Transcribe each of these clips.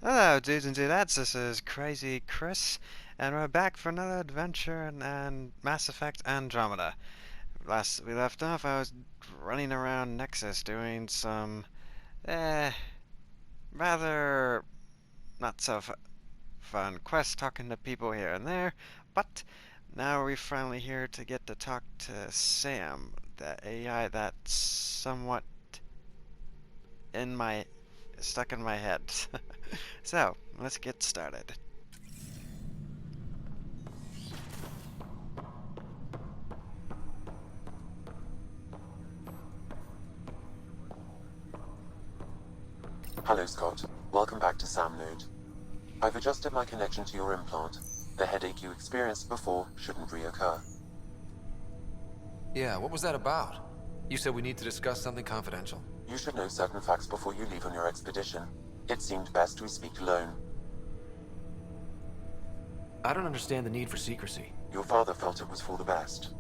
Hello, dudes and dudettes. This is Crazy Chris, and we're back for another adventure in Mass Effect Andromeda. Last we left off, I was running around Nexus doing some, rather not so fun quests, talking to people here and there. But now we're finally here to get to talk to Sam, the AI that's somewhat in my stuck in my head. So let's get started. Hello, Scott. Welcome back to Sam Node. I've adjusted my connection to your implant. The headache you experienced before shouldn't reoccur. Yeah, what was that about? You said we need to discuss something confidential. You should know certain facts before you leave on your expedition. It seemed best we speak alone. I don't understand the need for secrecy. Your father felt it was for the best.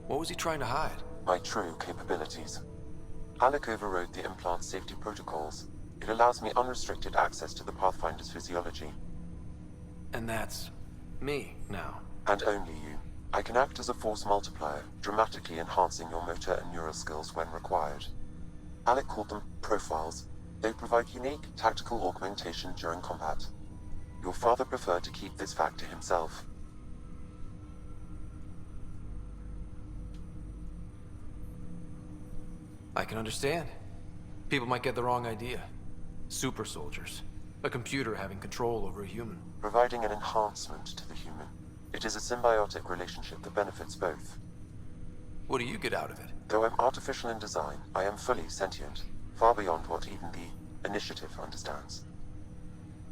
What was he trying to hide? My true capabilities. Alec overrode the implant's safety protocols. It allows me unrestricted access to the Pathfinder's physiology. And that's me now. And only you. I can act as a force multiplier, dramatically enhancing your motor and neural skills when required. Alec called them profiles. They provide unique tactical augmentation during combat. Your father preferred to keep this fact to himself. I can understand. People might get the wrong idea. Super soldiers. A computer having control over a human. Providing an enhancement to the human. It is a symbiotic relationship that benefits both. What do you get out of it? Though I'm artificial in design, I am fully sentient, far beyond what even the Initiative understands.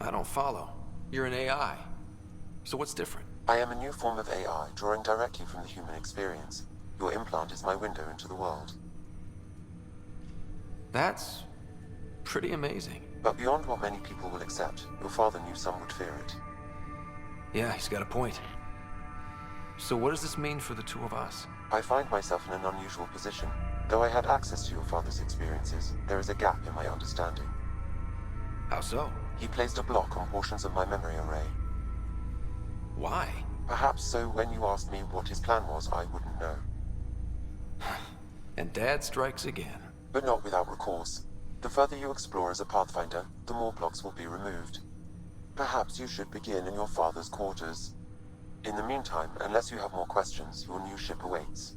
I don't follow. You're an AI. So what's different? I am a new form of AI, drawing directly from the human experience. Your implant is my window into the world. That's pretty amazing. But beyond what many people will accept, your father knew some would fear it. Yeah, he's got a point. So what does this mean for the two of us? I find myself in an unusual position. Though I had access to your father's experiences, there is a gap in my understanding. How so? He placed a block on portions of my memory array. Why? Perhaps so when you asked me what his plan was, I wouldn't know. And Dad strikes again. But not without recourse. The further you explore as a Pathfinder, the more blocks will be removed. Perhaps you should begin in your father's quarters. In the meantime, unless you have more questions, your new ship awaits.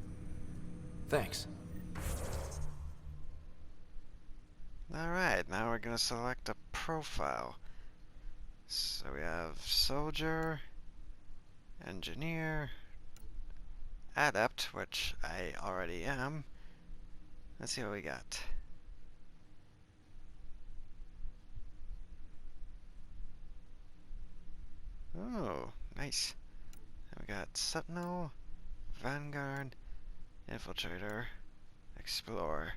Thanks. Alright, now we're gonna select a profile. So we have Soldier, Engineer, Adept, which I already am. Let's see what we got. Oh, nice. And we got Sentinel, Vanguard, Infiltrator, Explorer.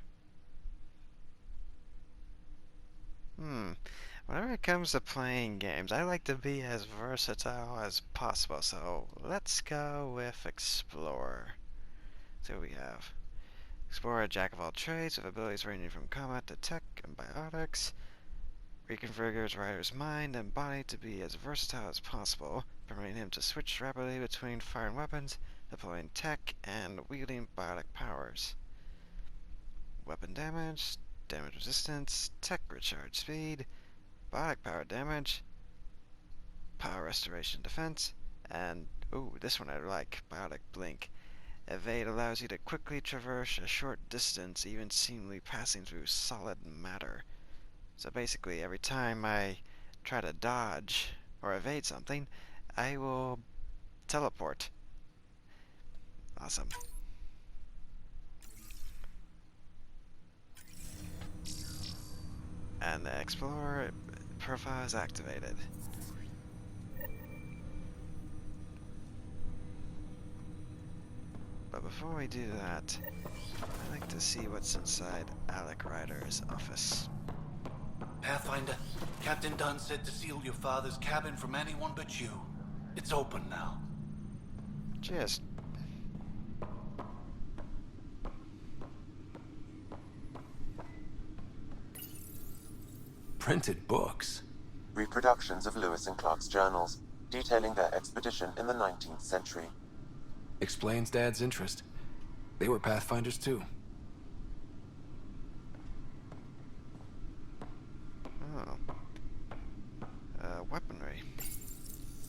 Whenever it comes to playing games, I like to be as versatile as possible, so let's go with Explorer. So we have Explorer, jack of all trades, with abilities ranging from combat to tech and biotics. Reconfigures rider's mind and body to be as versatile as possible, permitting him to switch rapidly between firing weapons, deploying tech, and wielding biotic powers. Weapon damage, damage resistance, tech recharge speed, biotic power damage, power restoration defense, and, ooh, this one I like, biotic blink. Evade allows you to quickly traverse a short distance, even seemingly passing through solid matter. So basically, every time I try to dodge or evade something, I will teleport. Awesome. And the Explorer profile is activated. But before we do that, I'd like to see what's inside Alec Ryder's office. Pathfinder, Captain Dunn said to seal your father's cabin from anyone but you. It's open now. Cheers. Printed books. reproductions of Lewis and Clark's journals, detailing their expedition in the 19th century. Explains Dad's interest. They were Pathfinders too. Oh. Weaponry.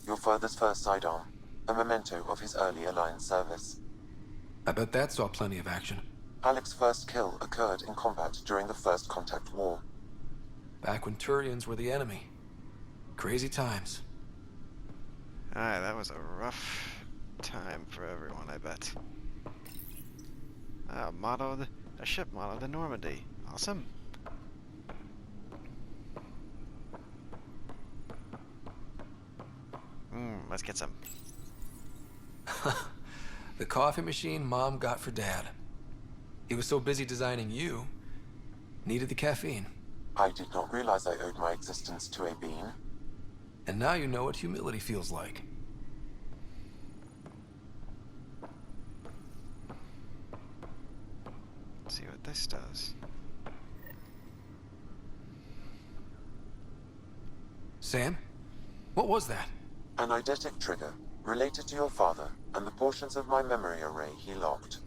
Your father's first sidearm, a memento of his early Alliance service. I bet that saw plenty of action. Alec's first kill occurred in combat during the First Contact War. Back when Turians were the enemy. Crazy times. Alright, that was a rough time for everyone, I bet. A ship modeled in Normandy. Awesome. Let's get some. The coffee machine Mom got for Dad. He was so busy designing you, needed the caffeine. I did not realize I owed my existence to a being. And now you know what humility feels like. Let's see what this does. Sam? What was that? An eidetic trigger, related to your father, and the portions of my memory array he locked.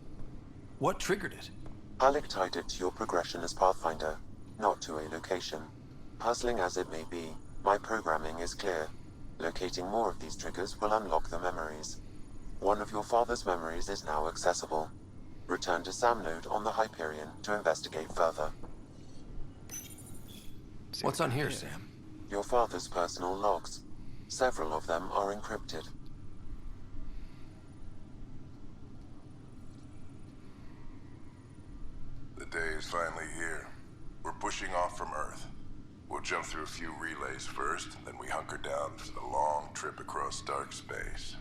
What triggered it? Alec tied it to your progression as Pathfinder, not to a location. Puzzling as it may be, my programming is clear. Locating more of these triggers will unlock the memories. One of your father's memories is now accessible. Return to Sam Node on the Hyperion to investigate further. What's on here, Sam? Your father's personal logs. Several of them are encrypted. The day is finally here. We're pushing off from Earth. We'll jump through a few relays first, then we hunker down for the long trip across dark space.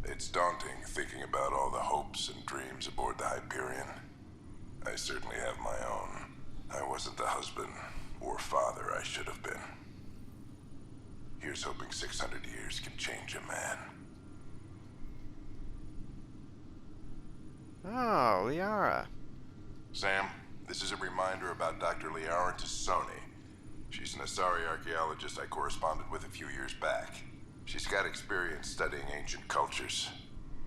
It's daunting thinking about all the hopes and dreams aboard the Hyperion. I certainly have my own. I wasn't the husband or father I should have been. Here's hoping 600 years can change a man. Oh, Liara. Sam, this is a reminder about Dr. Liara Tassoni. She's an Asari archaeologist I corresponded with a few years back. She's got experience studying ancient cultures.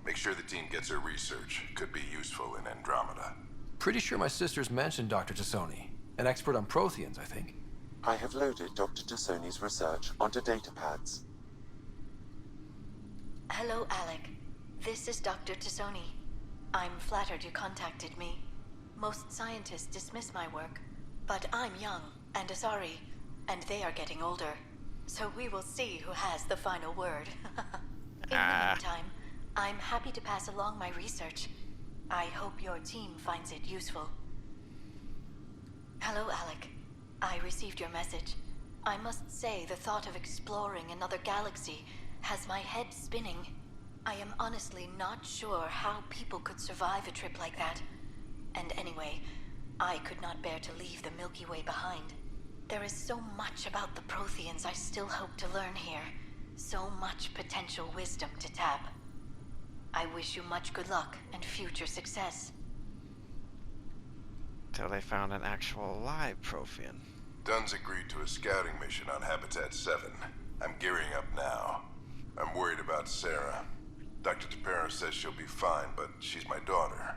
Make sure the team gets her research. Could be useful in Andromeda. Pretty sure my sisters mentioned Dr. Tassoni. An expert on Protheans, I think. I have loaded Dr. Tassoni's research onto datapads. Hello, Alec. This is Dr. Tassoni. I'm flattered you contacted me. Most scientists dismiss my work, but I'm young and Asari, and they are getting older. So we will see who has the final word. In the meantime, I'm happy to pass along my research. I hope your team finds it useful. Hello, Alec. I received your message. I must say the thought of exploring another galaxy has my head spinning. I am honestly not sure how people could survive a trip like that. And anyway, I could not bear to leave the Milky Way behind. There is so much about the Protheans I still hope to learn here. So much potential wisdom to tap. I wish you much good luck and future success. Till they found an actual live Prothean. Dunn's agreed to a scouting mission on Habitat 7. I'm gearing up now. I'm worried about Sarah. Dr. Tapero says she'll be fine, but she's my daughter.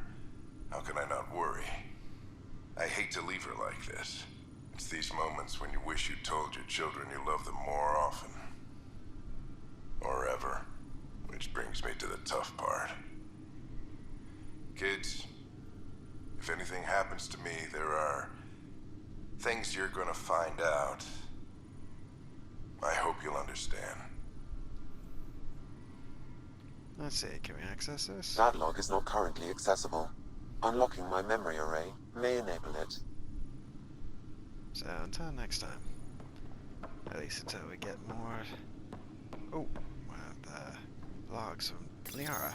How can I not worry? I hate to leave her like this. It's these moments when you wish you told your children you love them more often. Or ever. Which brings me to the tough part. Kids, if anything happens to me, there are things you're gonna find out. I hope you'll understand. Let's see, can we access this? That log is not currently accessible. Unlocking my memory array may enable it. So until next time. At least until we get more... Oh, the logs from Liara.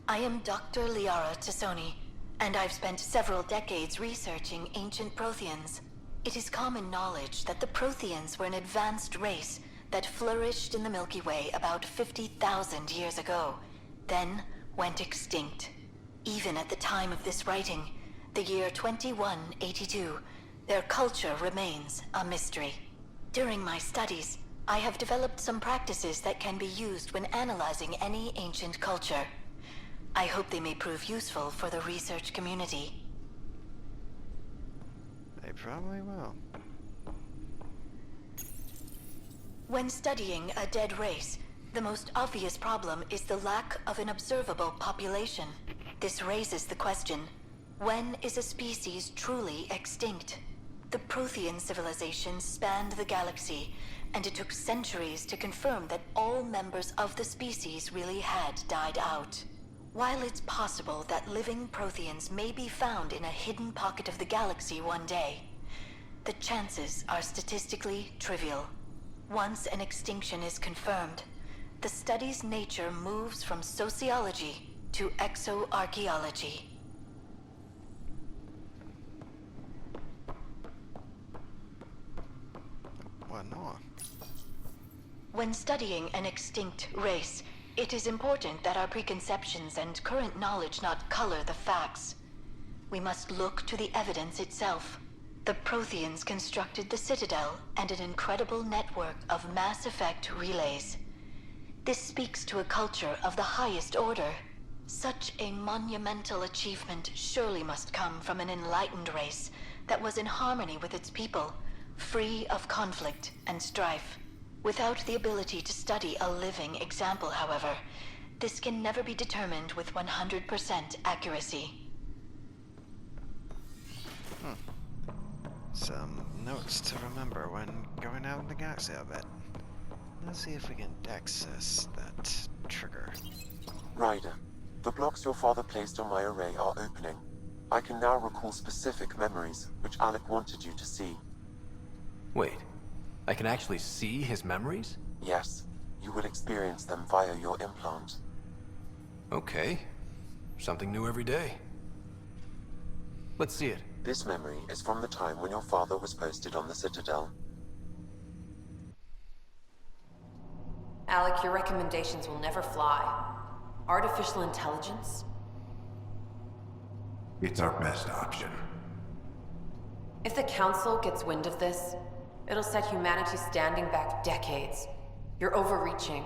I am Dr. Liara Tassoni, and I've spent several decades researching ancient Protheans. It is common knowledge that the Protheans were an advanced race that flourished in the Milky Way about 50,000 years ago, then went extinct. Even at the time of this writing, the year 2182, their culture remains a mystery. During my studies, I have developed some practices that can be used when analyzing any ancient culture. I hope they may prove useful for the research community. They probably will. When studying a dead race, the most obvious problem is the lack of an observable population. This raises the question, when is a species truly extinct? The Prothean civilization spanned the galaxy, and it took centuries to confirm that all members of the species really had died out. While it's possible that living Protheans may be found in a hidden pocket of the galaxy one day, the chances are statistically trivial. Once an extinction is confirmed, the study's nature moves from sociology to exoarchaeology. What more? When studying an extinct race, it is important that our preconceptions and current knowledge not color the facts. We must look to the evidence itself. The Protheans constructed the Citadel and an incredible network of mass effect relays. This speaks to a culture of the highest order. Such a monumental achievement surely must come from an enlightened race that was in harmony with its people, free of conflict and strife. Without the ability to study a living example, however, this can never be determined with 100% accuracy. Some notes to remember when going out in the galaxy, I bet. Let's see if we can access that trigger. Ryder, the blocks your father placed on my array are opening. I can now recall specific memories, which Alec wanted you to see. Wait, I can actually see his memories? Yes, you will experience them via your implant. Okay. Something new every day. Let's see it. This memory is from the time when your father was posted on the Citadel. Alec, your recommendations will never fly. Artificial intelligence? It's our best option. If the Council gets wind of this, it'll set humanity standing back decades. You're overreaching.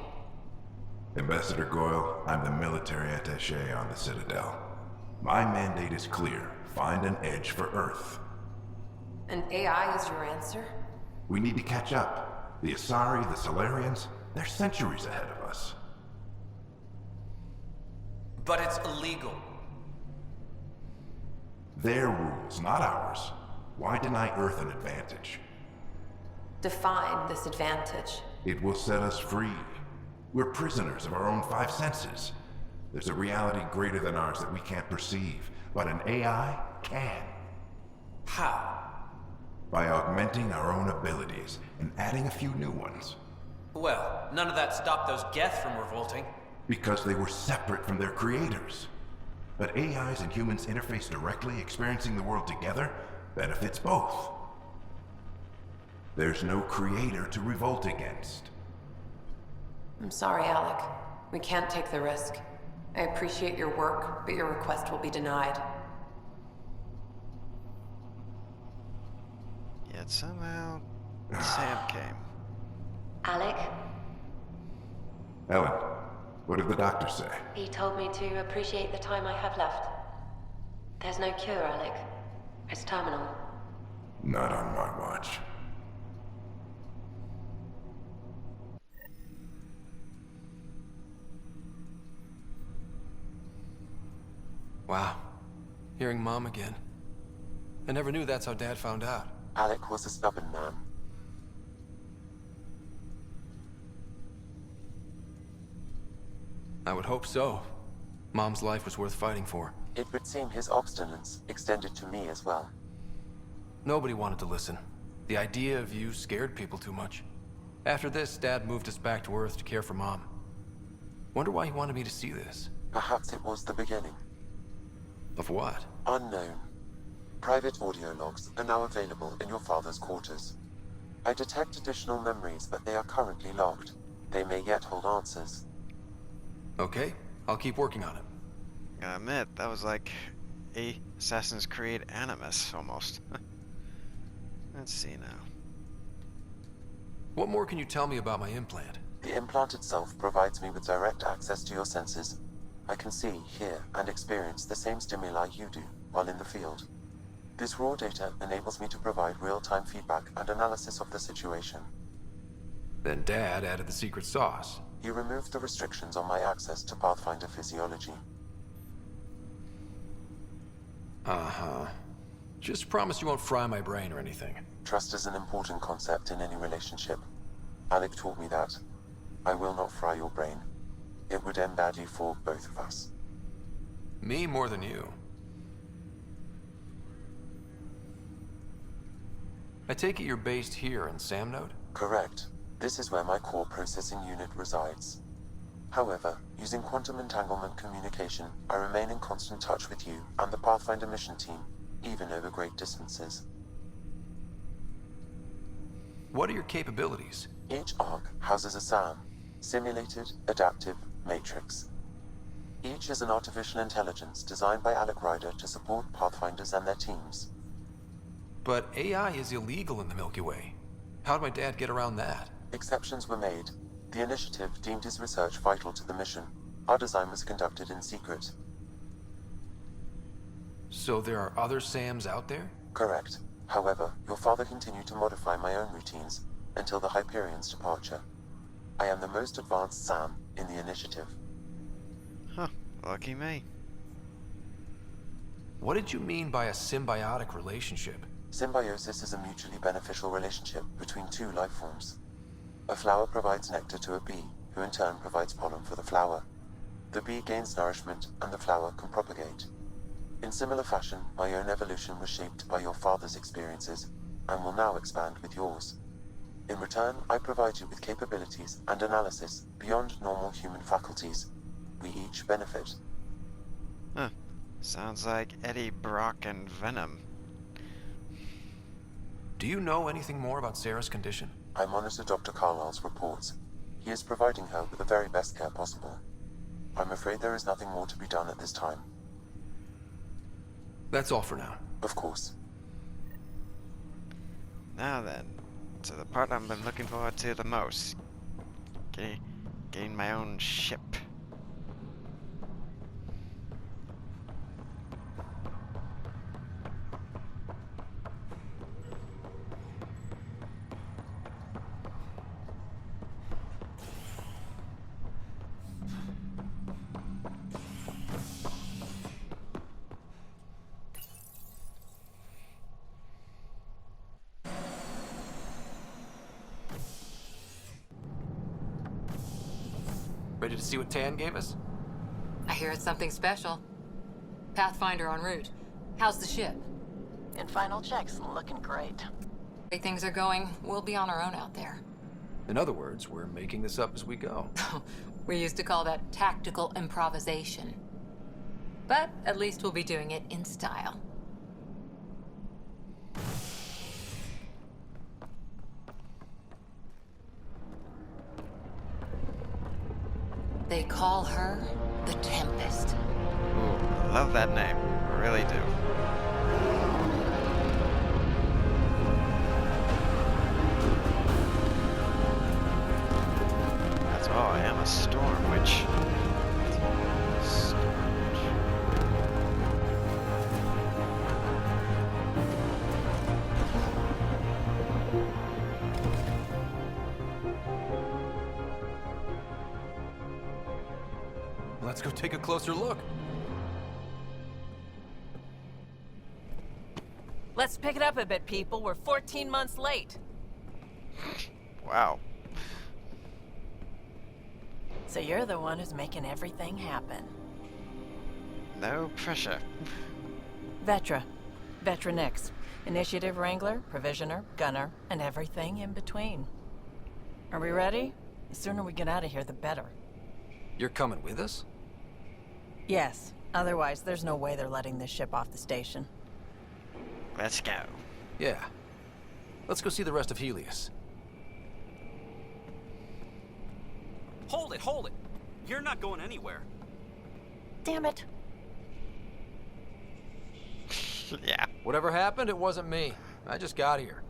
Ambassador Goyle, I'm the military attaché on the Citadel. My mandate is clear. Find an edge for Earth. And AI is your answer? We need to catch up. The Asari, the Solarians, they're centuries ahead of us. But it's illegal. Their rules, not ours. Why deny Earth an advantage? Define this advantage. It will set us free. We're prisoners of our own five senses. There's a reality greater than ours that we can't perceive, but an AI can. How? By augmenting our own abilities and adding a few new ones. Well, none of that stopped those Geth from revolting. Because they were separate from their creators. But AIs and humans interface directly, experiencing the world together, benefits both. There's no creator to revolt against. I'm sorry, Alec. We can't take the risk. I appreciate your work, but your request will be denied. Yet somehow, Sam came. Alec, Ellen, what did the doctor say? he told me to appreciate the time I have left. There's no cure, Alec. It's terminal. Not on my watch. Wow. Hearing Mom again. I never knew that's how Dad found out. Alec was a stubborn man. I would hope so. Mom's life was worth fighting for. It would seem his obstinance extended to me as well. Nobody wanted to listen. The idea of you scared people too much. After this, Dad moved us back to Earth to care for Mom. Wonder why he wanted me to see this. Perhaps it was the beginning. Of what? Unknown. Private audio logs are now available in your father's quarters. I detect additional memories, but they are currently logged. They may yet hold answers. Okay, I'll keep working on it. Gotta admit, that was like a Assassin's Creed Animus, almost. Let's see now. What more can you tell me about my implant? The implant itself provides me with direct access to your senses. I can see, hear, and experience the same stimuli you do while in the field. This raw data enables me to provide real-time feedback and analysis of the situation. Then Dad added the secret sauce. He removed the restrictions on my access to Pathfinder physiology. Uh-huh. Just promise you won't fry my brain or anything. Trust is an important concept in any relationship. Alec taught me that. I will not fry your brain. It would end badly for both of us. Me more than you. I take it you're based here in Samnode? Correct. This is where my core processing unit resides. However, using quantum entanglement communication, I remain in constant touch with you and the Pathfinder mission team, even over great distances. What are your capabilities? Each ARC houses a SAM, Simulated Adaptive Matrix. Each is an artificial intelligence designed by Alec Ryder to support Pathfinders and their teams. But AI is illegal in the Milky Way. How'd my dad get around that? Exceptions were made. The initiative deemed his research vital to the mission. Our design was conducted in secret. So there are other SAMs out there? Correct. However, your father continued to modify my own routines until the Hyperion's departure. I am the most advanced SAM in the initiative. Huh. Lucky me. What did you mean by a symbiotic relationship? Symbiosis is a mutually beneficial relationship between two life forms. A flower provides nectar to a bee, who in turn provides pollen for the flower. The bee gains nourishment, and the flower can propagate. In similar fashion, my own evolution was shaped by your father's experiences, and will now expand with yours. In return, I provide you with capabilities and analysis beyond normal human faculties. We each benefit. Huh. Sounds like Eddie, Brock, and Venom. Do you know anything more about Sarah's condition? I monitor Dr. Carlisle's reports. He is providing her with the very best care possible. I'm afraid there is nothing more to be done at this time. That's all for now. Of course. Now then, to the part I've been looking forward to the most. Getting my own ship. Ready to see what Tan gave us? I hear it's something special. Pathfinder en route. How's the ship? In final checks, looking great. The way things are going, we'll be on our own out there. In other words, we're making this up as we go. We used to call that tactical improvisation. But at least we'll be doing it in style. They call her the Tempest. Ooh, love that name. Really do. That's all. I am a storm witch. Let's go take a closer look. Let's pick it up a bit, people. We're 14 months late. Wow. So you're the one who's making everything happen. No pressure. Vetra. Vetra Nix. Initiative Wrangler, Provisioner, Gunner, and everything in between. Are we ready? The sooner we get out of here, the better. You're coming with us? Yes. Otherwise, there's no way they're letting this ship off the station. Let's go. Yeah. Let's go see the rest of Helios. Hold it! You're not going anywhere. Damn it. Yeah. Whatever happened, it wasn't me. I just got here.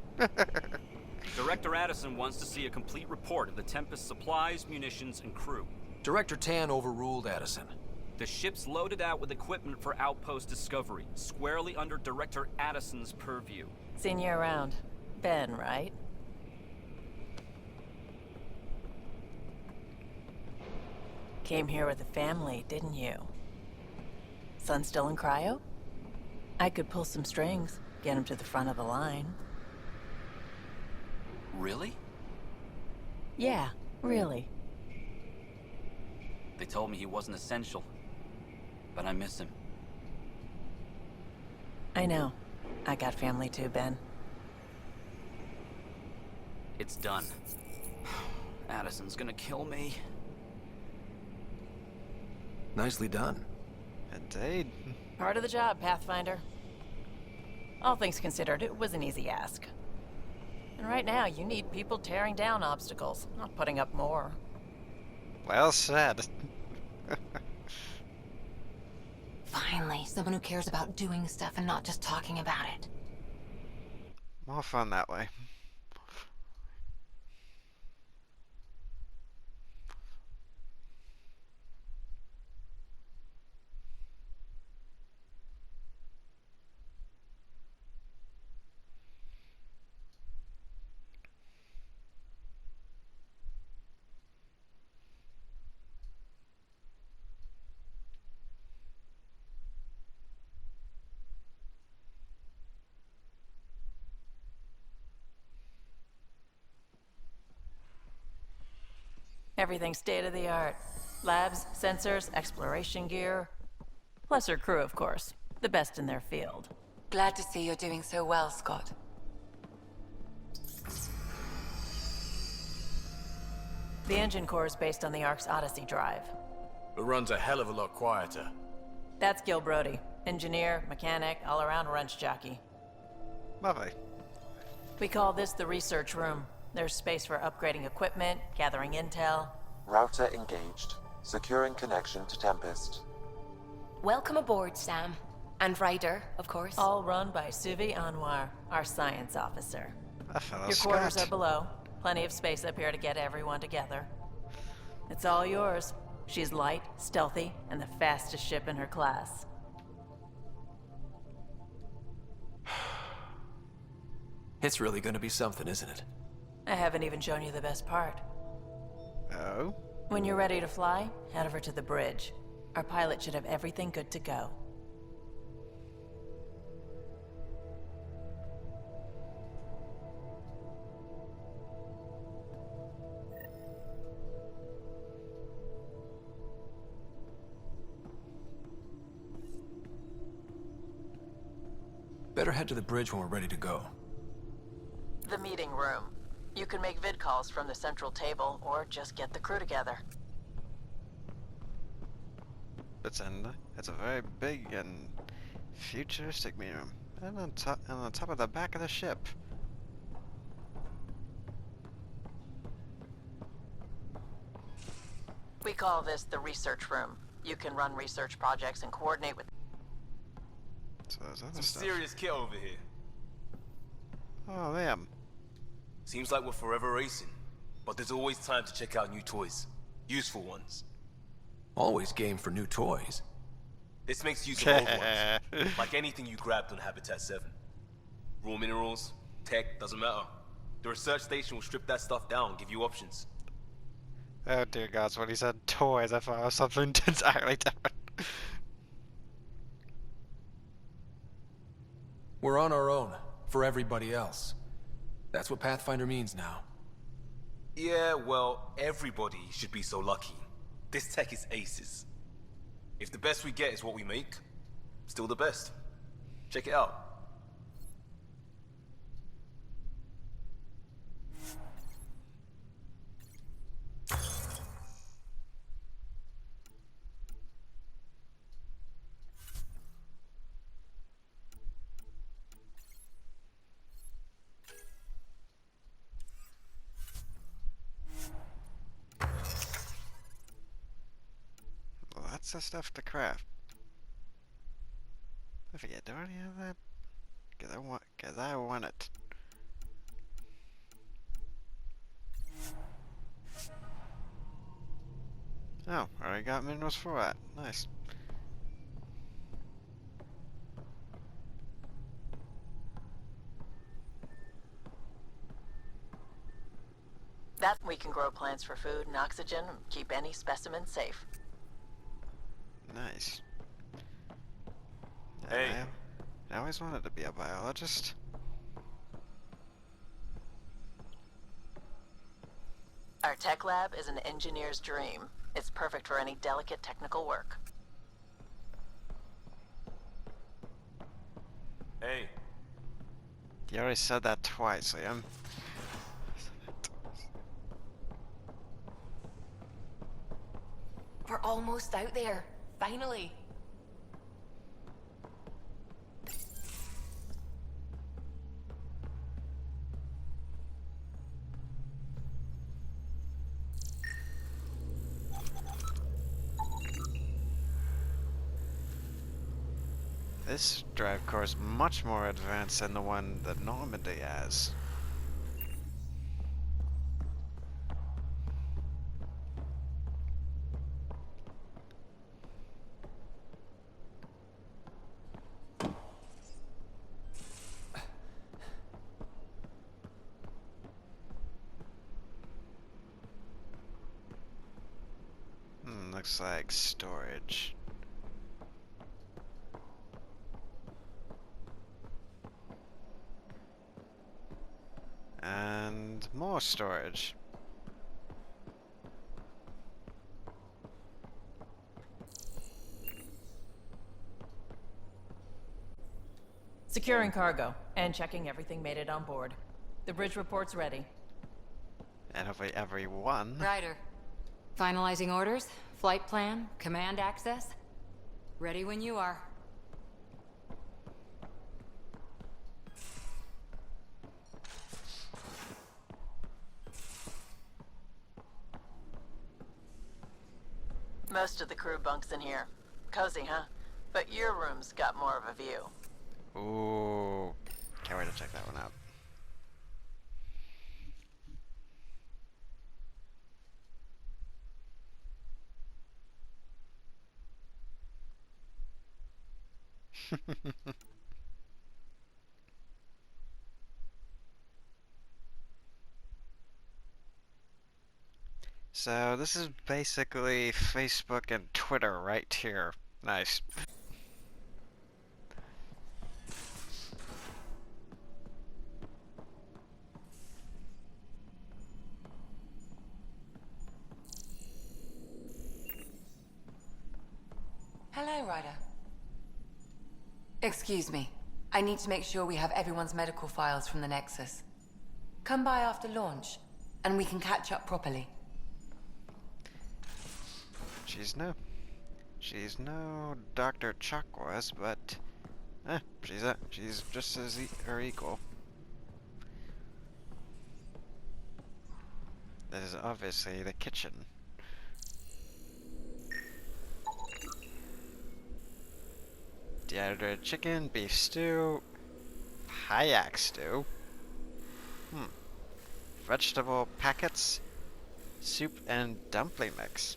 Director Addison wants to see a complete report of the Tempest supplies, munitions, and crew. Director Tan overruled Addison. The ship's loaded out with equipment for outpost discovery, squarely under Director Addison's purview. Seen you around. Ben, right? Came here with a family, didn't you? Son still in cryo? I could pull some strings, get him to the front of the line. Really? Yeah, really. They told me he wasn't essential, but I miss him. I know. I got family too, Ben. It's done. Addison's gonna kill me. Nicely done. Indeed. Part of the job, Pathfinder. All things considered, it was an easy ask. And right now, you need people tearing down obstacles, not putting up more. Well said. Finally, someone who cares about doing stuff and not just talking about it. More fun that way. Everything's state-of-the-art. Labs, sensors, exploration gear. Plus her crew, of course. The best in their field. Glad to see you're doing so well, Scott. The engine core is based on the Ark's Odyssey drive. It runs a hell of a lot quieter. That's Gil Brody. Engineer, mechanic, all-around wrench jockey. Lovely. We call this the research room. There's space for upgrading equipment, gathering intel. Router engaged. Securing connection to Tempest. Welcome aboard, Sam. And Ryder, of course. All run by Suvi Anwar, our science officer. That fellow Your quarters Scott. are below. Plenty of space up here to get everyone together. It's all yours. She's light, stealthy, and the fastest ship in her class. It's really gonna be something, isn't it? I haven't even shown you the best part. Oh? When you're ready to fly, head over to the bridge. Our pilot should have everything good to go. Better head to the bridge when we're ready to go. The meeting room. You can make vid calls from the central table, or just get the crew together. It's a very big and futuristic meeting room. And on top of the back of the ship. We call this the research room. You can run research projects and coordinate with... So there's other Some stuff. serious kit over here. Oh, damn. Seems like we're forever racing, but there's always time to check out new toys. Useful ones. Always game for new toys. This makes use of old ones, like anything you grabbed on Habitat 7. Raw minerals, tech, doesn't matter. The research station will strip that stuff down and give you options. Oh dear God, when he said toys, I thought it was something entirely different. We're on our own, for everybody else. That's what Pathfinder means now. Yeah, well, everybody should be so lucky. This tech is aces. If the best we get is what we make, still the best. Check it out. Lots of stuff to craft. I forget, do I already have that? Cause I want it. Oh, already got minerals for that. Nice. That we can grow plants for food and oxygen and keep any specimen safe. Nice. Hey. I always wanted to be a biologist. Our tech lab is an engineer's dream. It's perfect for any delicate technical work. Hey. You already said that twice, Liam. We're almost out there. Finally. This drive core is much more advanced than the one that Normandy has. Looks like storage. And more storage. Securing cargo and checking everything made it on board. The bridge report's ready. And hopefully everyone. Ryder. Finalizing orders, flight plan, command access. Ready when you are. Most of the crew bunks in here. Cozy, huh? But your room's got more of a view. Ooh. Can't wait to check that one out. So this is basically Facebook and Twitter right here. Nice. Hello, Ryder. Excuse me. I need to make sure we have everyone's medical files from the Nexus. Come by after launch, and we can catch up properly. She's no Dr. Chuck was, but she's just as her equal. This is obviously the kitchen. Dehydrated chicken, beef stew, Hayak stew. Vegetable packets, soup and dumpling mix.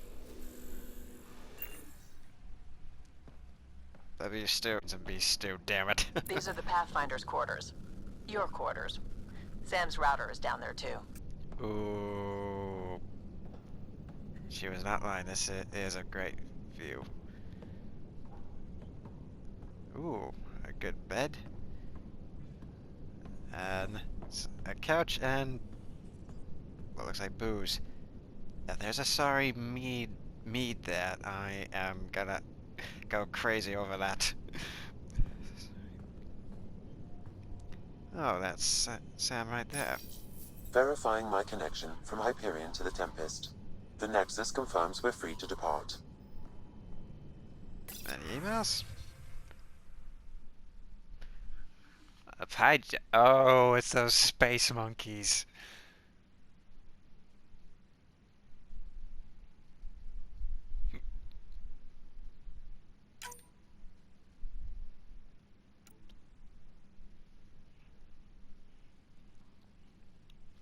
The beef stew. It's a beef stew, damn it. These are the Pathfinder's quarters. Your quarters. Sam's router is down there too. Ooh. She was not lying. This is a great view. Ooh, a good bed. And a couch and what looks like booze. Yeah, there's a sorry mead that I am gonna go crazy over that. Oh, that's Sam right there. Verifying my connection from Hyperion to the Tempest. The Nexus confirms we're free to depart. Any emails? Oh, it's those space monkeys.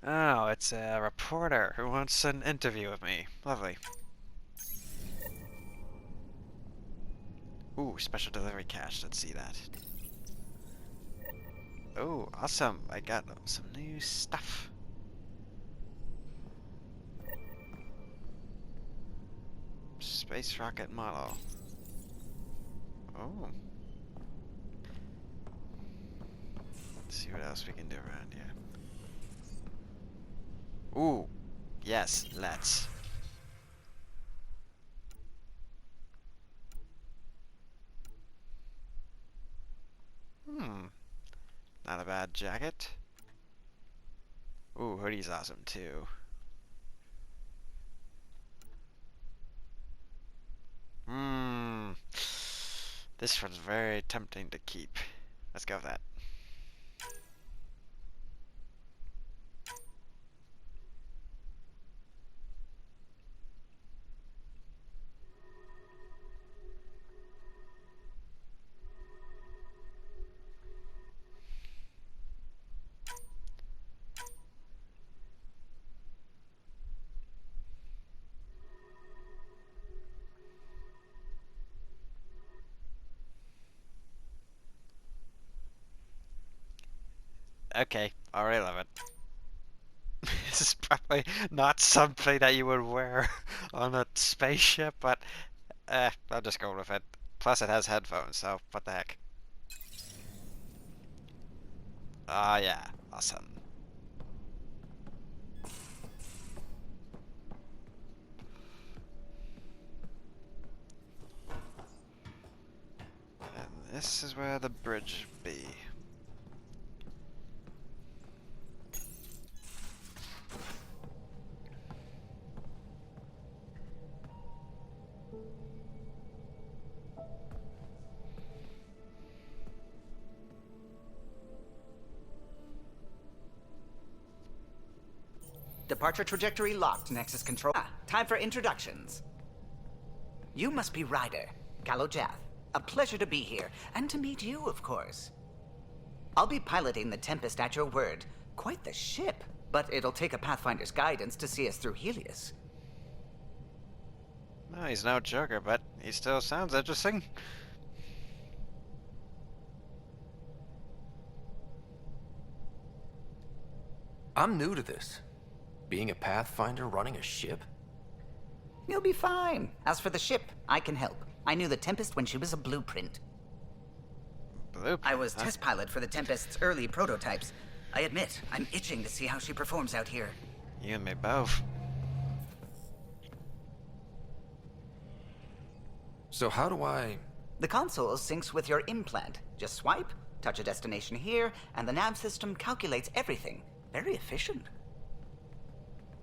Oh, it's a reporter who wants an interview with me. Lovely. Ooh, special delivery cache. Let's see that. Oh, awesome. I got some new stuff. Space rocket model. Oh. Let's see what else we can do around here. Ooh. Yes, let's. Not a bad jacket. Ooh, hoodie's awesome too. This one's very tempting to keep. Let's go with that. Okay, already love it. This is probably not something that you would wear on a spaceship, but I'll just go with it. Plus it has headphones, so what the heck. Ah, yeah, awesome. And this is where the bridge be. Departure trajectory locked, Nexus control. Time for introductions. You must be Ryder, Galojath. A pleasure to be here, and to meet you, of course. I'll be piloting the Tempest at your word. Quite the ship, but it'll take a Pathfinder's guidance to see us through Helios. No, he's no joker, but he still sounds interesting. I'm new to this. Being a Pathfinder running a ship? You'll be fine. As for the ship, I can help. I knew the Tempest when she was a blueprint. I was test pilot for the Tempest's early prototypes. I admit, I'm itching to see how she performs out here. You and me both. So how do I... The console syncs with your implant. Just swipe, touch a destination here, and the nav system calculates everything. Very efficient.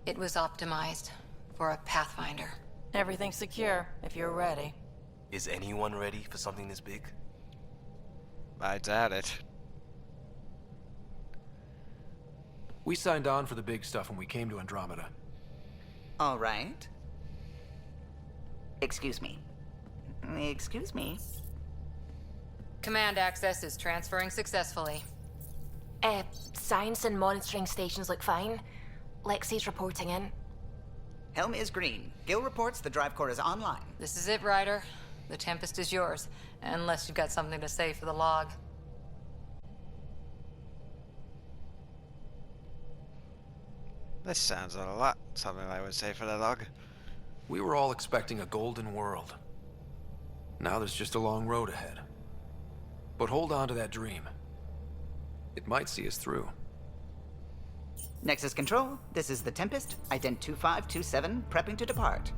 It was optimized for a Pathfinder. Everything's secure, if you're ready. Is anyone ready for something this big? I doubt it. We signed on for the big stuff when we came to Andromeda. All right. Excuse me. Excuse me. Command access is transferring successfully. Science and monitoring stations look fine. Lexi's reporting in. Helm is green. Gil reports the drive core is online. This is it, Ryder. The Tempest is yours, unless you've got something to say for the log. This sounds a lot something I would say for the log. We were all expecting a golden world. Now there's just a long road ahead. But hold on to that dream. It might see us through. Nexus Control, this is the Tempest, ident 2527, prepping to depart.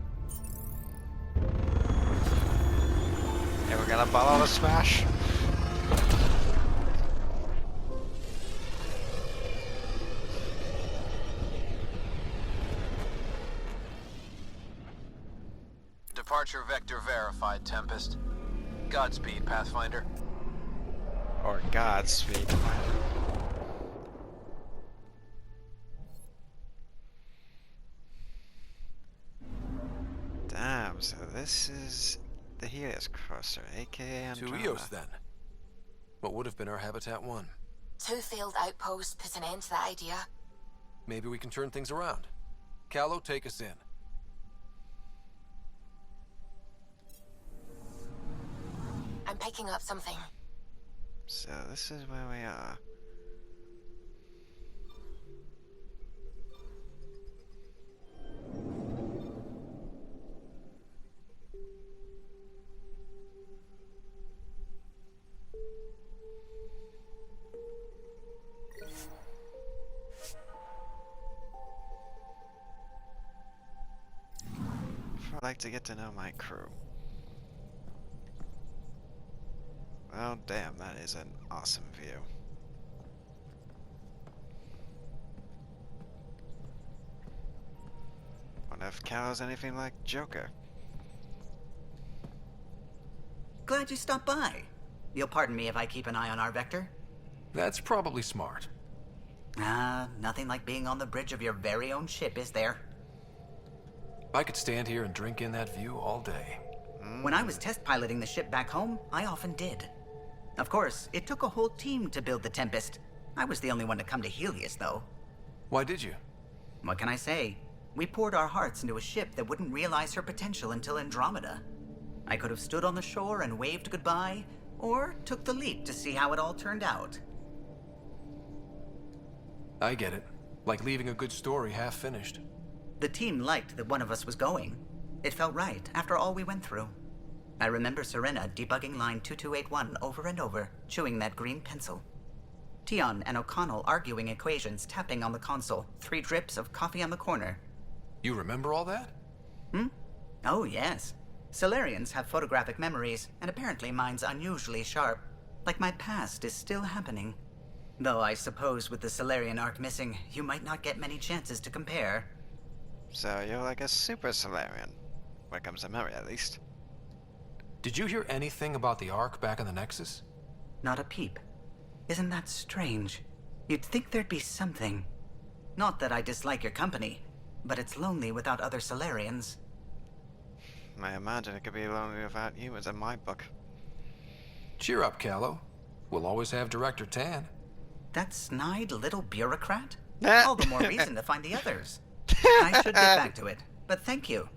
Hey, we're gonna follow the smash. Departure vector verified, Tempest. Godspeed, Pathfinder. Or Godspeed. Damn, so this is the Helios Crosser, aka Andromeda. To Eos, then. What would have been our Habitat 1? 2 failed outposts put an end to that idea. Maybe we can turn things around. Callow, take us in. I'm picking up something. So this is where we are. I'd like to get to know my crew. Well, damn, that is an awesome view. Wonder if Cal's anything like Joker. Glad you stopped by. You'll pardon me if I keep an eye on our Vector? That's probably smart. Nothing like being on the bridge of your very own ship, is there? I could stand here and drink in that view all day. When I was test piloting the ship back home, I often did. Of course, it took a whole team to build the Tempest. I was the only one to come to Helios, though. Why did you? What can I say? We poured our hearts into a ship that wouldn't realize her potential until Andromeda. I could have stood on the shore and waved goodbye, or took the leap to see how it all turned out. I get it. Like leaving a good story half finished. The team liked that one of us was going. It felt right after all we went through. I remember Serena debugging line 2281 over and over, chewing that green pencil. Tion and O'Connell arguing equations, tapping on the console, 3 drips of coffee on the corner. You remember all that? Oh, yes. Solarians have photographic memories, and apparently mine's unusually sharp. Like my past is still happening. Though I suppose with the Solarian arc missing, you might not get many chances to compare. So you're like a super Solarian. When it comes to memory, at least. Did you hear anything about the Ark back in the Nexus? Not a peep. Isn't that strange? You'd think there'd be something. Not that I dislike your company, but it's lonely without other Solarians. I imagine it could be lonely without humans in my book. Cheer up, Callow. We'll always have Director Tan. That snide little bureaucrat? All the more reason to find the others. I should get back to it, but thank you.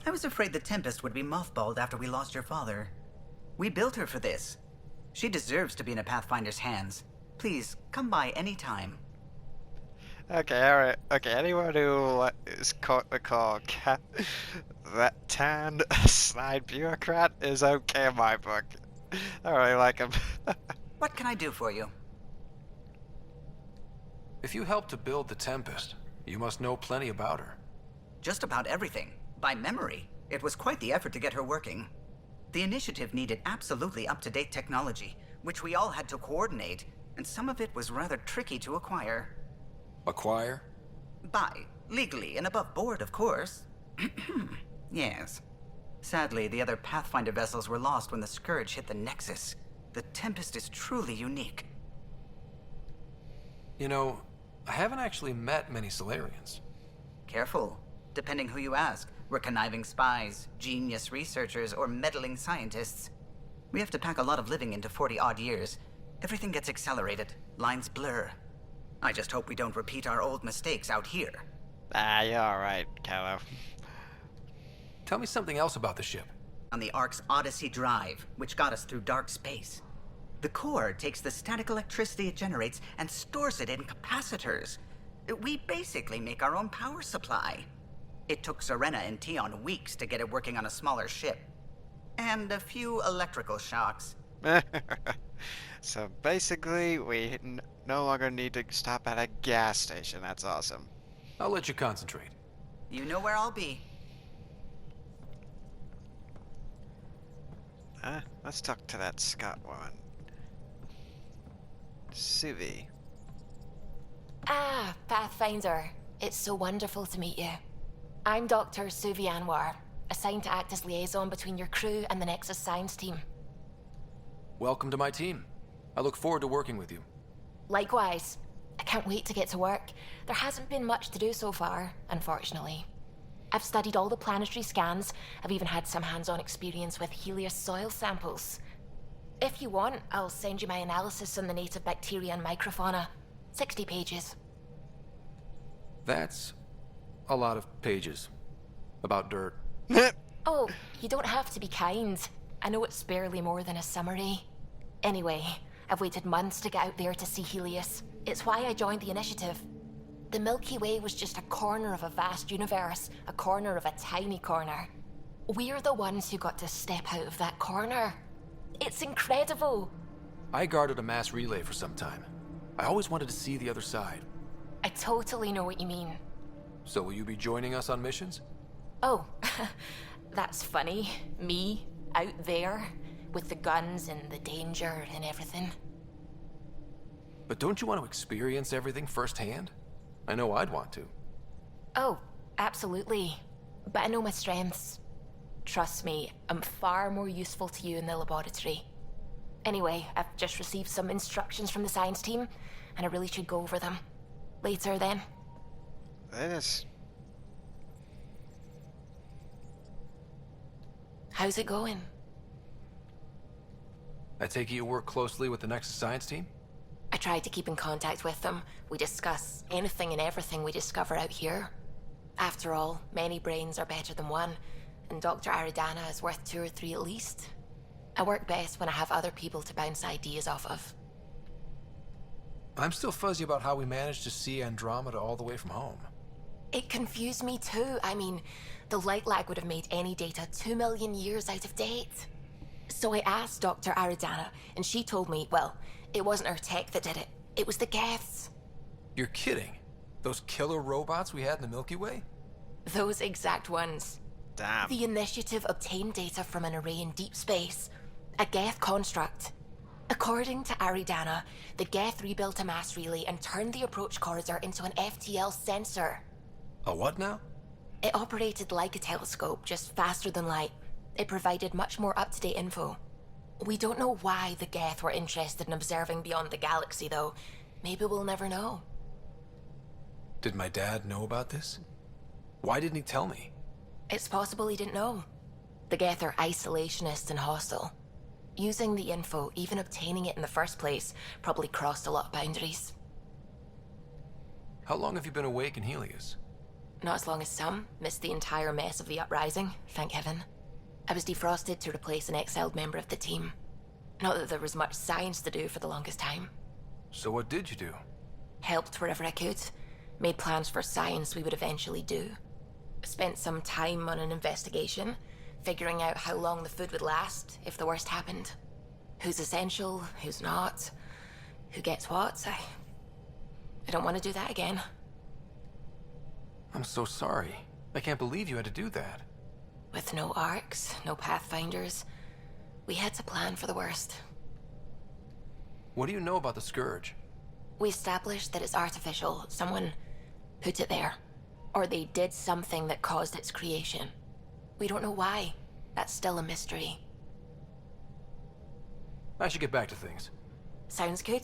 I was afraid the Tempest would be mothballed after we lost your father. We built her for this. She deserves to be in a Pathfinder's hands. Please, come by any time. Okay, alright. Okay, anyone who is caught the call that tan snide bureaucrat is okay in my book. I really like him. What can I do for you? If you helped to build the Tempest, you must know plenty about her. Just about everything. By memory. It was quite the effort to get her working. The initiative needed absolutely up-to-date technology, which we all had to coordinate, and some of it was rather tricky to acquire. Acquire? Buy. Legally and above board, of course. Yes. Sadly, the other Pathfinder vessels were lost when the Scourge hit the Nexus. The Tempest is truly unique. You know, I haven't actually met many Solarians. Careful. Depending who you ask, we're conniving spies, genius researchers, or meddling scientists. We have to pack a lot of living into 40-odd years. Everything gets accelerated. Lines blur. I just hope we don't repeat our old mistakes out here. Ah, you're alright, Callow. Tell me something else about the ship. On the Ark's Odyssey drive, which got us through dark space. The core takes the static electricity it generates and stores it in capacitors. We basically make our own power supply. It took Serena and Tion weeks to get it working on a smaller ship. And a few electrical shocks. So basically, we no longer need to stop at a gas station. That's awesome. I'll let you concentrate. You know where I'll be. Let's talk to that Scott woman. Suvi. Ah, Pathfinder. It's so wonderful to meet you. I'm Dr. Suvi Anwar, assigned to act as liaison between your crew and the Nexus science team. Welcome to my team. I look forward to working with you. Likewise. I can't wait to get to work. There hasn't been much to do so far, unfortunately. I've studied all the planetary scans. I've even had some hands-on experience with Helios soil samples. If you want, I'll send you my analysis on the native bacteria and microfauna. 60 pages. That's a lot of pages. About dirt. Oh, you don't have to be kind. I know it's barely more than a summary. Anyway, I've waited months to get out there to see Helios. It's why I joined the initiative. The Milky Way was just a corner of a vast universe, a corner of a tiny corner. We're the ones who got to step out of that corner. It's incredible. I guarded a mass relay for some time. I always wanted to see the other side. I totally know what you mean. So will you be joining us on missions? Oh, that's funny. Me, out there, with the guns and the danger and everything. But don't you want to experience everything firsthand? I know I'd want to. Oh, absolutely. But I know my strengths. Trust me, I'm far more useful to you in the laboratory. Anyway, I've just received some instructions from the science team, and I really should go over them. Later, then. This. How's it going? I take it you work closely with the Nexus science team? I try to keep in contact with them. We discuss anything and everything we discover out here. After all, many brains are better than one, and Dr. Aridana is worth 2 or 3 at least. I work best when I have other people to bounce ideas off of. I'm still fuzzy about how we managed to see Andromeda all the way from home. It confused me too. I mean, the light lag would have made any data 2 million years out of date. So I asked Dr. Aridana, and she told me, well, it wasn't her tech that did it. It was the Geths. You're kidding? Those killer robots we had in the Milky Way? Those exact ones. Damn. The initiative obtained data from an array in deep space. A Geth construct. According to Aridana, the Geth rebuilt a mass relay and turned the approach corridor into an FTL sensor. A what now? It operated like a telescope, just faster than light. It provided much more up-to-date info. We don't know why the Geth were interested in observing beyond the galaxy, though. Maybe we'll never know. Did my dad know about this? Why didn't he tell me? It's possible he didn't know. The Geth are isolationist and hostile. Using the info, even obtaining it in the first place, probably crossed a lot of boundaries. How long have you been awake in Helios? Not as long as some. Missed the entire mess of the uprising, thank heaven. I was defrosted to replace an exiled member of the team. Not that there was much science to do for the longest time. So what did you do? Helped wherever I could. Made plans for science we would eventually do. Spent some time on an investigation, figuring out how long the food would last if the worst happened. Who's essential, who's not, who gets what. I don't want to do that again. I'm so sorry. I can't believe you had to do that. With no arcs, no pathfinders, we had to plan for the worst. What do you know about the Scourge? We established that it's artificial. Someone put it there. Or they did something that caused its creation. We don't know why. That's still a mystery. I should get back to things. Sounds good.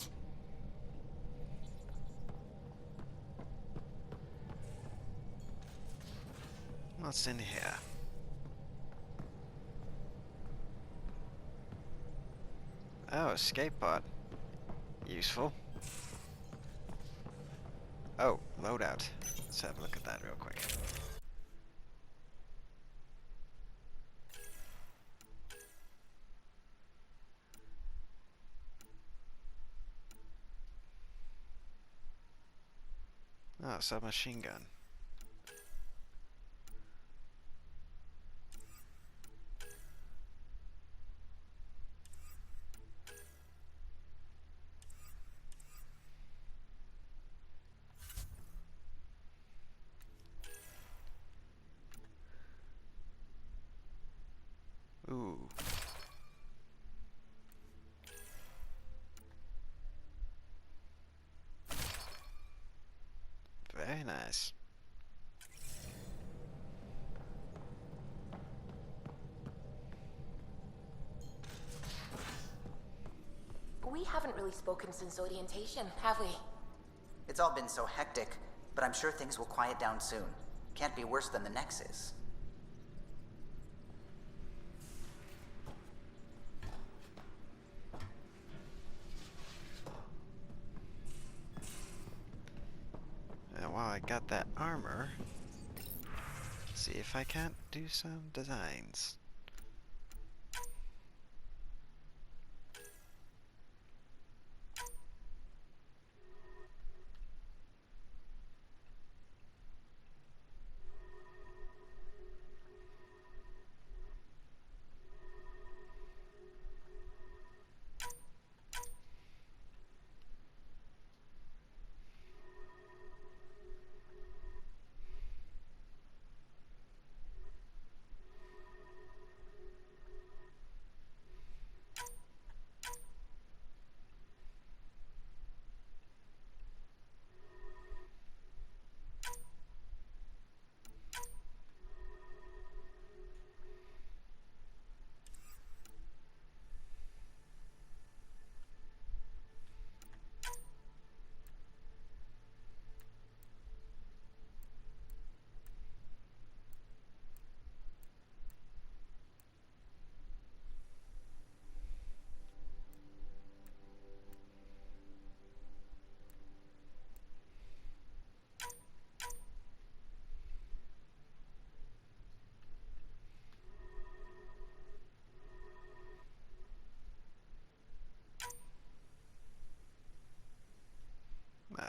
What's in here? Oh, a skateboard. Useful. Oh, loadout. Let's have a look at that real quick. Oh, submachine gun. Ooh. Very nice. We haven't really spoken since orientation, have we? It's all been so hectic, but I'm sure things will quiet down soon. Can't be worse than the Nexus. And while I got that armor, let's see if I can't do some designs.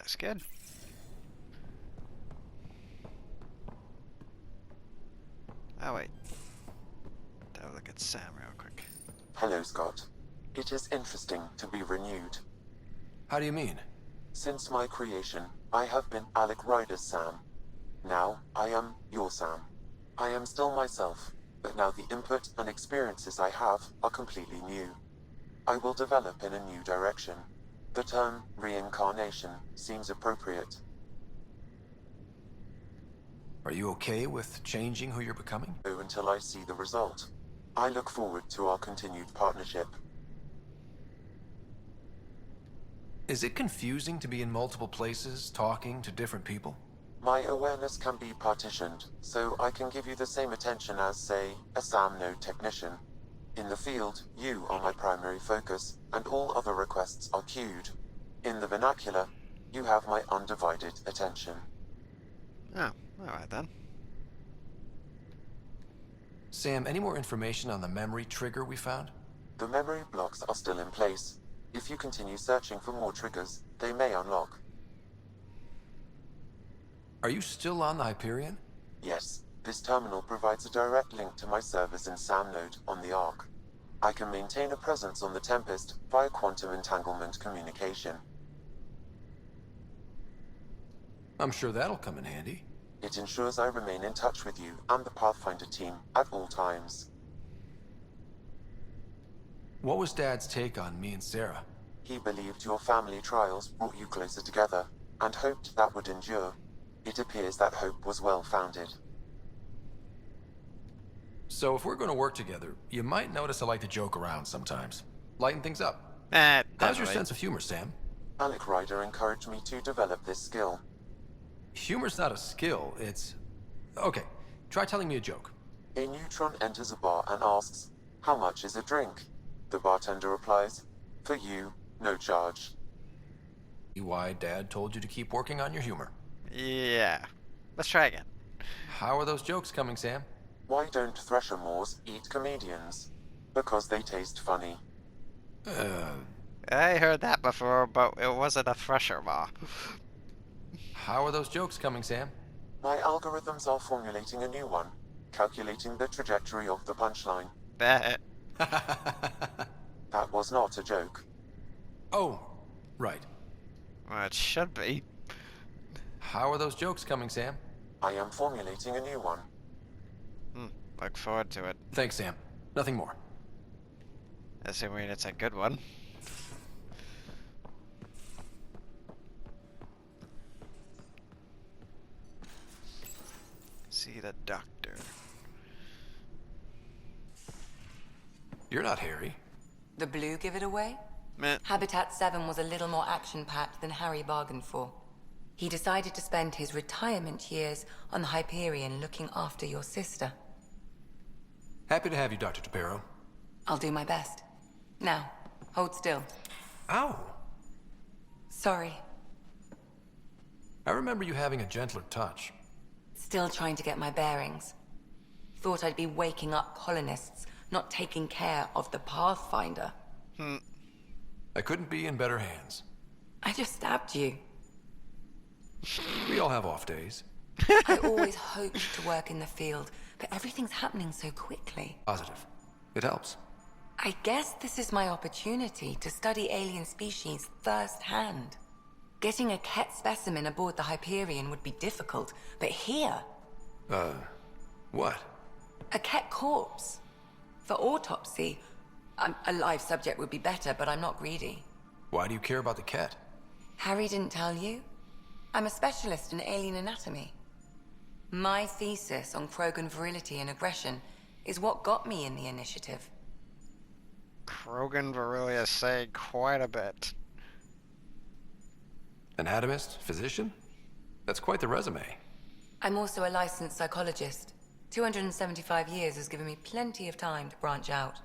Looks good. Oh wait. I'll look at Sam real quick. Hello, Scott. It is interesting to be renewed. How do you mean? Since my creation, I have been Alec Ryder's Sam. Now, I am your Sam. I am still myself, but now the input and experiences I have are completely new. I will develop in a new direction. The term reincarnation seems appropriate. Are you okay with changing who you're becoming? Until I see the result. I look forward to our continued partnership. Is it confusing to be in multiple places, talking to different people? My awareness can be partitioned, so I can give you the same attention as, say, a SAM node technician. In the field, you are my primary focus, and all other requests are queued. In the vernacular, you have my undivided attention. Oh, alright then. Sam, any more information on the memory trigger we found? The memory blocks are still in place. If you continue searching for more triggers, they may unlock. Are you still on the Hyperion? Yes, this terminal provides a direct link to my servers in SAM node on the Ark. I can maintain a presence on the Tempest via quantum entanglement communication. I'm sure that'll come in handy. It ensures I remain in touch with you and the Pathfinder team at all times. What was Dad's take on me and Sarah? He believed your family trials brought you closer together, and hoped that would endure. It appears that hope was well-founded. So if we're going to work together, you might notice I like to joke around sometimes. Lighten things up. How's your sense of humor, Sam? Alec Ryder encouraged me to develop this skill. Humor's not a skill, it's... Okay, try telling me a joke. A neutron enters a bar and asks, "How much is a drink?" The bartender replies, "For you, no charge." Why Dad told you to keep working on your humor. Yeah. Let's try again. How are those jokes coming, Sam? Why don't Thresher Moors eat comedians? Because they taste funny. I heard that before, but it wasn't a Thresher Maw. How are those jokes coming, Sam? My algorithms are formulating a new one, calculating the trajectory of the punchline. That was not a joke. Oh, right. Well, it should be. How are those jokes coming, Sam? I am formulating a new one. Look forward to it. Thanks, Sam. Nothing more. Assuming it's a good one. See the doctor. You're not Harry. The blue give it away? Meh. Habitat 7 was a little more action-packed than Harry bargained for. He decided to spend his retirement years on the Hyperion looking after your sister. Happy to have you, Dr. Tapero. I'll do my best. Now, hold still. Ow! Sorry. I remember you having a gentler touch. Still trying to get my bearings. Thought I'd be waking up colonists, not taking care of the Pathfinder. I couldn't be in better hands. I just stabbed you. We all have off days. I always hoped to work in the field, but everything's happening so quickly. Positive. It helps. I guess this is my opportunity to study alien species firsthand. Getting a Ket specimen aboard the Hyperion would be difficult, but here... What? A Ket corpse. For autopsy, a live subject would be better, but I'm not greedy. Why do you care about the Ket? Harry didn't tell you? I'm a specialist in alien anatomy. My thesis on Krogan virility and aggression is what got me in the initiative. Krogan virility is saying quite a bit. Anatomist? Physician? That's quite the resume. I'm also a licensed psychologist. 275 years has given me plenty of time to branch out.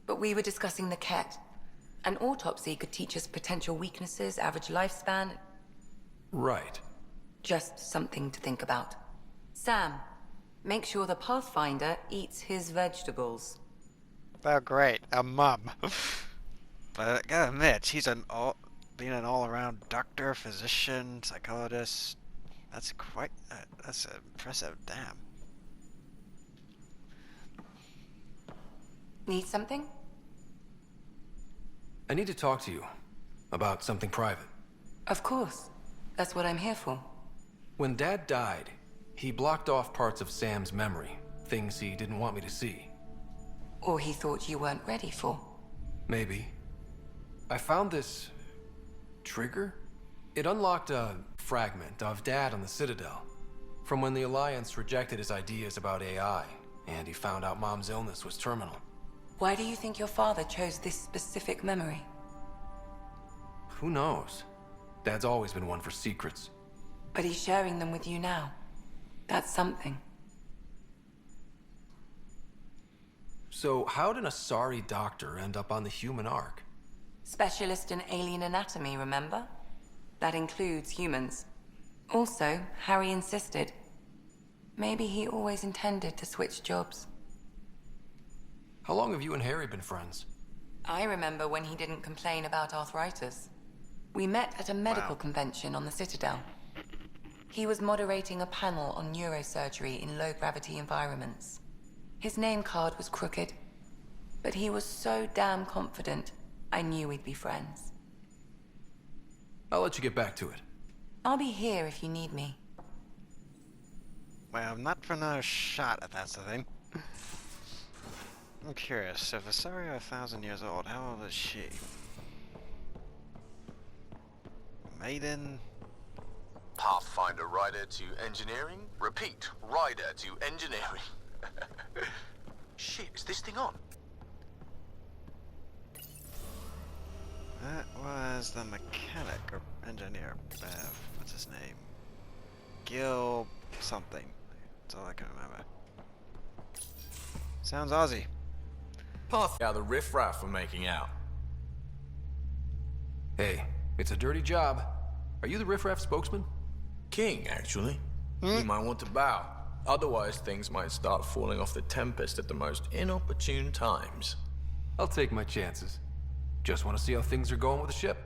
But we were discussing the Ket. An autopsy could teach us potential weaknesses, average lifespan. Right. Just something to think about. Sam, make sure the Pathfinder eats his vegetables. Oh, great. A mum. But I gotta admit, being an all-around doctor, physician, psychologist. That's quite, that's impressive, damn. Need something? I need to talk to you about something private. Of course. That's what I'm here for. When Dad died, he blocked off parts of Sam's memory, things he didn't want me to see. Or he thought you weren't ready for. Maybe. I found this trigger. It unlocked a fragment of Dad on the Citadel, from when the Alliance rejected his ideas about AI, and he found out Mom's illness was terminal. Why do you think your father chose this specific memory? Who knows? Dad's always been one for secrets. But he's sharing them with you now. That's something. So how did a sorry doctor end up on the human Ark? Specialist in alien anatomy, remember? That includes humans. Also, Harry insisted. Maybe he always intended to switch jobs. How long have you and Harry been friends? I remember when he didn't complain about arthritis. We met at a medical convention on the Citadel. He was moderating a panel on neurosurgery in low-gravity environments. His name card was crooked, but he was so damn confident, I knew we'd be friends. I'll let you get back to it. I'll be here if you need me. Well, not for another shot at that thing. I'm curious, if Asaria 1,000 years old, how old is she? Maiden? Pathfinder rider to engineering? Repeat, rider to engineering. Shit, is this thing on? That was the mechanic or engineer. What's his name? Gil something. That's all I can remember. Sounds Aussie. Yeah, the riffraff we're making out. Hey, it's a dirty job. Are you the riffraff spokesman? King, actually. You might want to bow. Otherwise, things might start falling off the Tempest at the most inopportune times. I'll take my chances. Just want to see how things are going with the ship.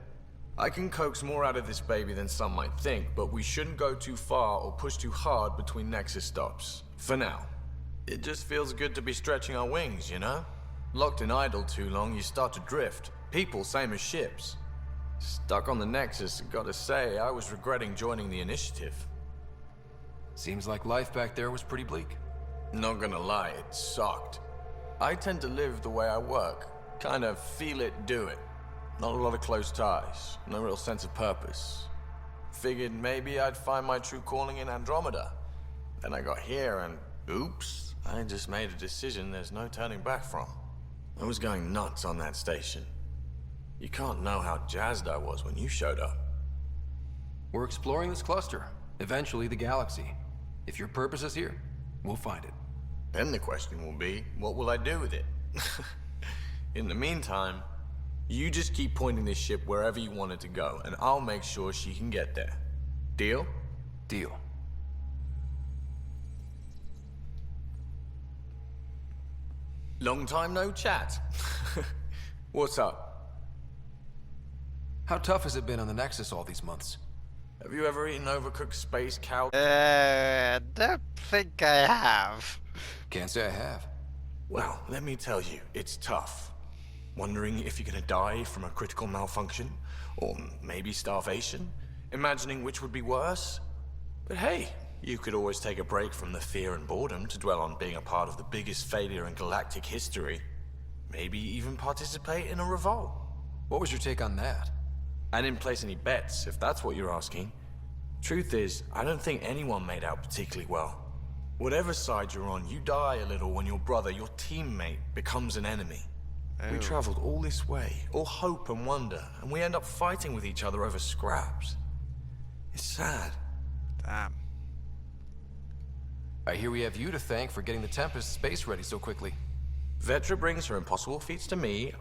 I can coax more out of this baby than some might think, but we shouldn't go too far or push too hard between Nexus stops. For now. It just feels good to be stretching our wings, you know? Locked in idle too long, you start to drift. People, same as ships. Stuck on the Nexus, gotta say, I was regretting joining the initiative. Seems like life back there was pretty bleak. Not gonna lie, it sucked. I tend to live the way I work. Kind of feel it, do it. Not a lot of close ties, no real sense of purpose. Figured maybe I'd find my true calling in Andromeda. Then I got here and, oops, I just made a decision there's no turning back from. I was going nuts on that station. You can't know how jazzed I was when you showed up. We're exploring this cluster, eventually the galaxy. If your purpose is here, we'll find it. Then the question will be, what will I do with it? In the meantime, you just keep pointing this ship wherever you want it to go, and I'll make sure she can get there. Deal? Deal. Long time no chat. What's up? How tough has it been on the Nexus all these months? Have you ever eaten overcooked space cow? Don't think I have. Can't say I have. Well, let me tell you, it's tough. Wondering if you're gonna die from a critical malfunction? Or maybe starvation? Imagining which would be worse? But hey, you could always take a break from the fear and boredom to dwell on being a part of the biggest failure in galactic history. Maybe even participate in a revolt. What was your take on that? I didn't place any bets, if that's what you're asking. Truth is, I don't think anyone made out particularly well. Whatever side you're on, you die a little when your brother, your teammate, becomes an enemy. We traveled all this way, all hope and wonder, and we end up fighting with each other over scraps. It's sad. Damn. I hear we have you to thank for getting the Tempest space ready so quickly. Vetra brings her impossible feats to me.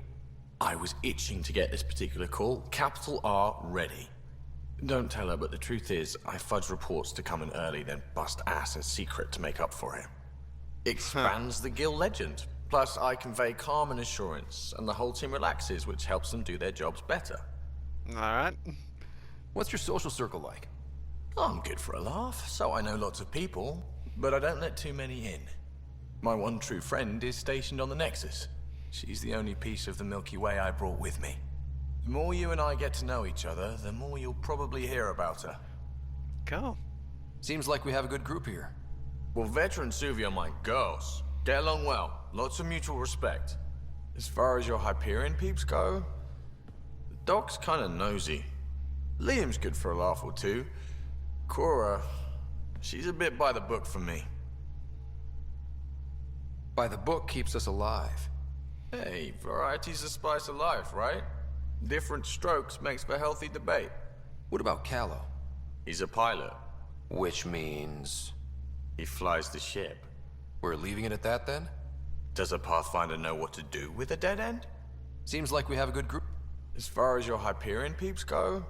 I was itching to get this particular call. Capital R ready. Don't tell her, but the truth is, I fudge reports to come in early, then bust ass in secret to make up for it. Expands the guild legend. Plus, I convey calm and assurance, and the whole team relaxes, which helps them do their jobs better. Alright. What's your social circle like? I'm good for a laugh, so I know lots of people, but I don't let too many in. My one true friend is stationed on the Nexus. She's the only piece of the Milky Way I brought with me. The more you and I get to know each other, the more you'll probably hear about her. Cool. Seems like we have a good group here. Well, Vetra and Suvi are my girls. Get along well. Lots of mutual respect. As far as your Hyperion peeps go, the Doc's kinda nosy. Liam's good for a laugh or two. Cora, she's a bit by the book for me. By the book keeps us alive. Hey, variety's the spice of life, right? Different strokes makes for healthy debate. What about Callow? He's a pilot. Which means... He flies the ship. We're leaving it at that, then? Does a Pathfinder know what to do with a dead end? Seems like we have a good group. As far as your Hyperion peeps go,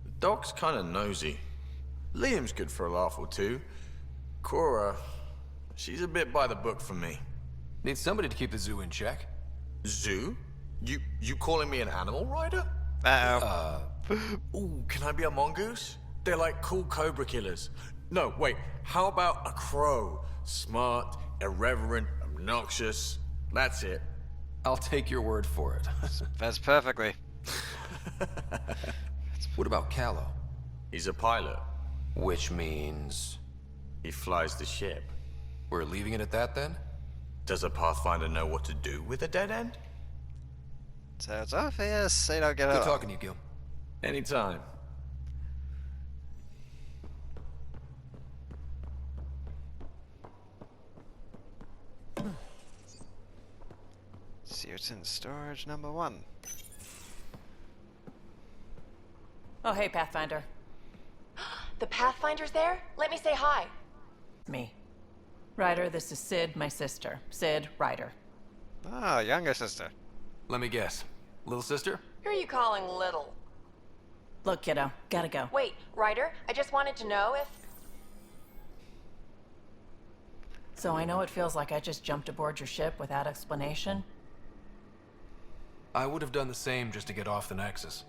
the Doc's kinda nosy. Liam's good for a laugh or two. Cora, she's a bit by the book for me. Need somebody to keep the zoo in check. Zoo? You calling me an animal rider? Ooh, can I be a mongoose? They're like cool cobra killers. No, wait, how about a crow? Smart, irreverent, obnoxious. That's it. I'll take your word for it. That's perfectly. What about Callow? He's a pilot. Which means... He flies the ship. We're leaving it at that, then? Does a Pathfinder know what to do with a dead end? So it's obvious they don't get Good it. talking to you, Gil. Anytime. Searton storage number 1. Oh, hey, Pathfinder. The Pathfinder's there? Let me say hi. Me. Ryder, this is Sid, my sister. Sid, Ryder. Ah, younger sister. Let me guess. Little sister? Who are you calling little? Look, kiddo, gotta go. Wait, Ryder, I just wanted to know if... So I know it feels like I just jumped aboard your ship without explanation. I would have done the same just to get off the Nexus.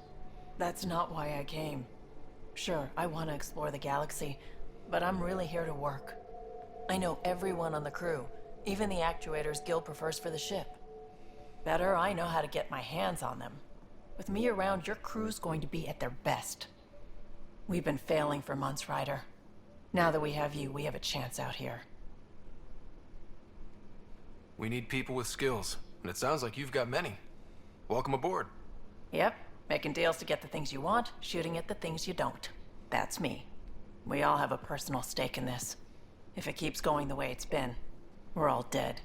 That's not why I came. Sure, I want to explore the galaxy, but I'm really here to work. I know everyone on the crew, even the actuators Gil prefers for the ship. Better, I know how to get my hands on them. With me around, your crew's going to be at their best. We've been failing for months, Ryder. Now that we have you, we have a chance out here. We need people with skills, and it sounds like you've got many. Welcome aboard. Yep, making deals to get the things you want, shooting at the things you don't. That's me. We all have a personal stake in this. If it keeps going the way it's been, we're all dead.